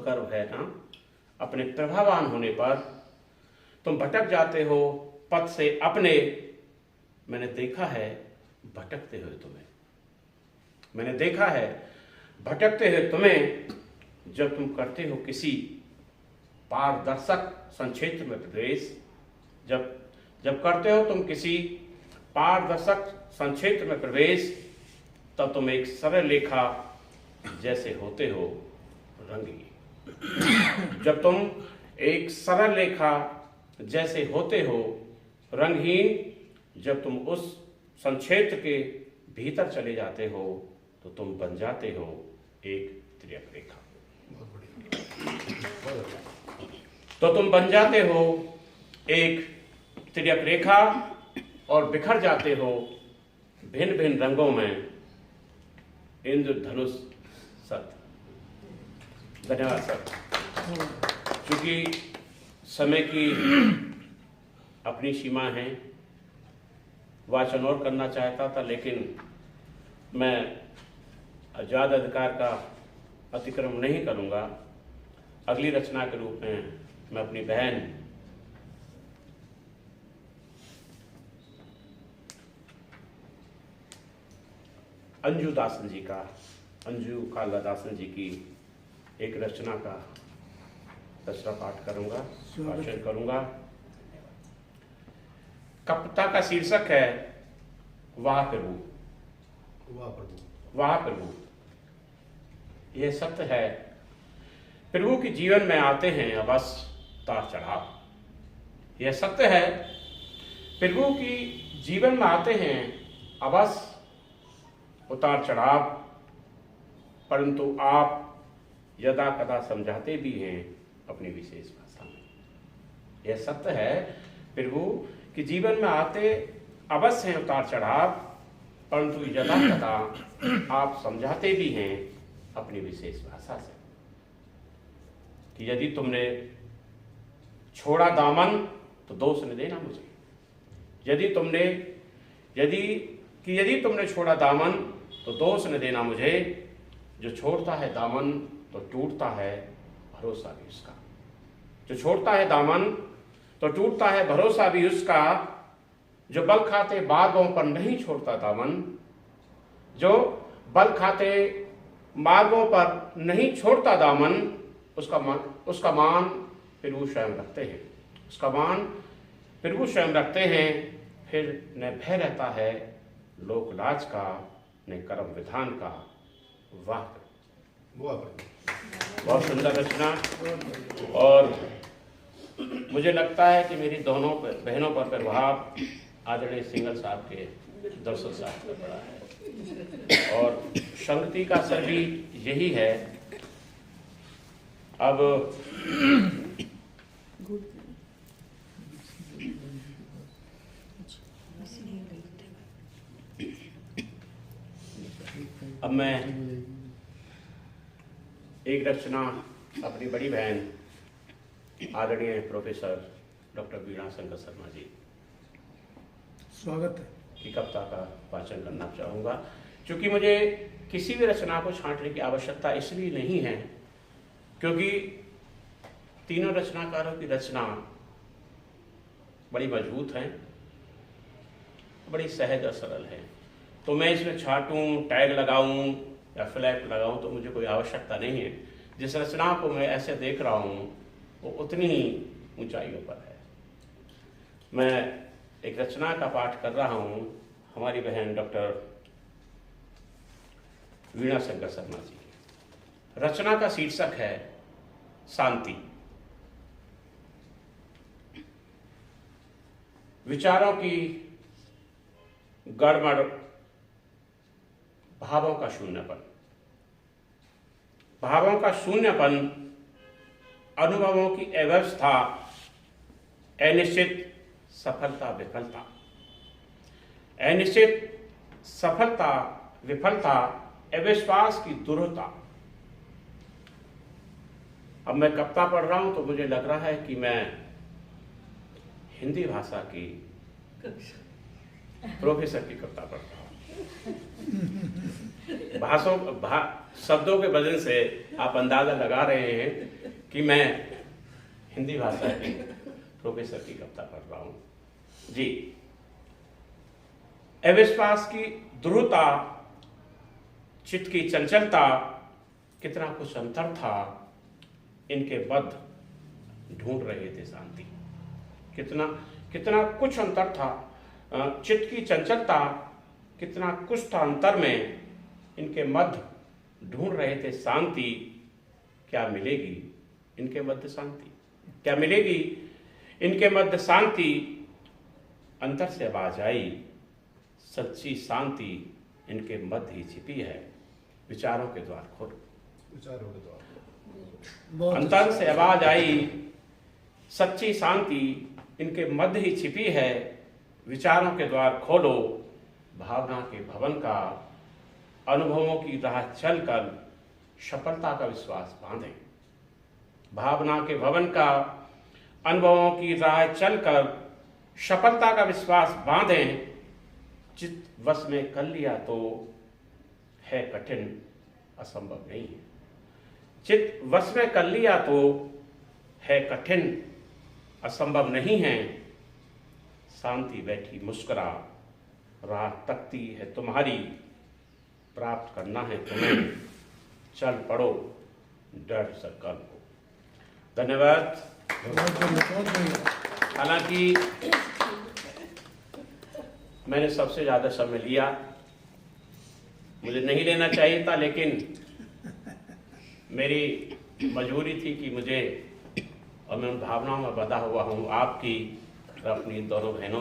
गर्व है ना, अपने प्रभावान होने पर तुम भटक जाते हो पथ से अपने। मैंने देखा है भटकते हुए तुम्हें, मैंने देखा है भटकते हुए तुम्हें, जब तुम करते हो किसी पारदर्शक संक्षेत्र में प्रवेश। जब करते हो तुम किसी पारदर्शक संक्षेत्र में प्रवेश, तब तुम एक सरल रेखा जैसे होते हो रंगहीन। जब तुम एक सरल रेखा जैसे होते हो रंगहीन, जब तुम उस संक्षेत्र के भीतर चले जाते हो तो तुम बन जाते हो एक तिर्यक रेखा। तो तुम बन जाते हो एक तिर्यक रेखा और बिखर जाते हो भिन्न भिन्न रंगों में इंद्रधनुष सत। धन्यवाद सर। क्योंकि समय की अपनी सीमा है, वाचन और करना चाहता था, लेकिन मैं आजाद अधिकार का अतिक्रमण नहीं करूंगा। अगली रचना के रूप में मैं अपनी बहन अंजू काला दासन जी की एक रचना का रचना पाठ करूंगा, भाषण करूंगा। कविता का शीर्षक है वाह प्रभु। वाह प्रभु। यह सत्य है, प्रभु के जीवन में आते हैं अवश्य उतार चढ़ाव। यह सत्य है, प्रभु की जीवन में आते हैं अवश्य उतार चढ़ाव, परंतु आप यदा कदा समझाते भी हैं अपनी विशेष भाषा में। यह सत्य है, प्रभु कि जीवन में आते अवश्य हैं उतार चढ़ाव, परंतु यदा कदा आप समझाते भी हैं अपनी विशेष भाषा से कि यदि तुमने छोड़ा दामन तो दोष न देना मुझे। यदि तुमने छोड़ा दामन तो दोष न देना मुझे। जो छोड़ता है दामन तो टूटता है भरोसा भी उसका। जो छोड़ता है दामन तो टूटता है भरोसा भी उसका। जो बल खाते बागों पर नहीं छोड़ता दामन, जो बल खाते मार्गों पर नहीं छोड़ता दामन, उसका मान प्रभु स्वयं रखते हैं। उसका मान प्रभु स्वयं रखते हैं। फिर न भय रहता है लोक लाज का, न कर्म विधान का। वाह, बहुत सुंदर रचना। और मुझे लगता है कि मेरी दोनों बहनों पर प्रभाव आदरणीय सिंगल साहब के दर्शन साहब पर पड़ा है, और संगति का असर भी यही है। अब मैं एक रचना अपनी बड़ी बहन आदरणीय प्रोफेसर डॉक्टर वीणा शंकर शर्मा जी स्वागत है की कविता का वाचन करना चाहूँगा। क्योंकि मुझे किसी भी रचना को छांटने की आवश्यकता इसलिए नहीं है क्योंकि तीनों रचनाकारों की रचना बड़ी मजबूत है, बड़ी सहज और सरल है। तो मैं इसमें छाटूं, टैग लगाऊं या फ्लैग लगाऊं तो मुझे कोई आवश्यकता नहीं है। जिस रचना को मैं ऐसे देख रहा हूं वो उतनी ही ऊंचाइयों पर है। मैं एक रचना का पाठ कर रहा हूं, हमारी बहन डॉक्टर वीणा शंकर शर्मा जी की। रचना का शीर्षक है शांति। विचारों की गड़बड़, भावों का शून्यपन, भावों का शून्यपन, अनुभवों की अव्यवस्था, अनिश्चित सफलता विफलता, अनिश्चित सफलता विफलता, अविश्वास की दूरता। अब मैं कविता पढ़ रहा हूं तो मुझे लग रहा है कि मैं हिंदी भाषा की प्रोफेसर की कविता पढ़ रहा हूं। शब्दों के वजन से आप अंदाजा लगा रहे हैं कि मैं हिंदी भाषा के प्रोफेसर की कविता पढ़ रहा हूं जी। अविश्वास की ध्रुवता, चित्त की चंचलता, कितना कुछ अंतर था, इनके बद्ध ढूंढ रहे थे शांति। कितना कुछ अंतर था, चित्त की चंचलता, कितना कुछ था अंतर में, इनके मध्य ढूंढ रहे थे शांति। क्या मिलेगी इनके मध्य शांति? क्या मिलेगी इनके मध्य शांति? अंतर से आवाज आई, सच्ची शांति इनके मध्य ही छिपी है, विचारों के द्वार खोलो। विचारों के द्वार। अंतर से आवाज आई, सच्ची शांति इनके मध्य ही छिपी है, विचारों के द्वार खोलो। भावना के भवन का अनुभवों की राह चलकर सफलता का विश्वास बांधे। भावना के भवन का अनुभवों की राह चलकर सफलता का विश्वास बांधे। चित्त वश में कर लिया तो है कठिन, असंभव नहीं है। चित्त वश में कर लिया तो है कठिन, असंभव नहीं है। शांति बैठी मुस्कुरा, राह तकती है तुम्हारी, प्राप्त करना है तुम्हें, चल पड़ो डर संकल्प हो। धन्यवाद। हालांकि मैंने सबसे ज्यादा समय लिया, मुझे नहीं लेना चाहिए था, लेकिन मेरी मजबूरी थी कि मुझे, और मैं उन भावनाओं में बंधा हुआ हूँ आपकी और अपनी दोनों बहनों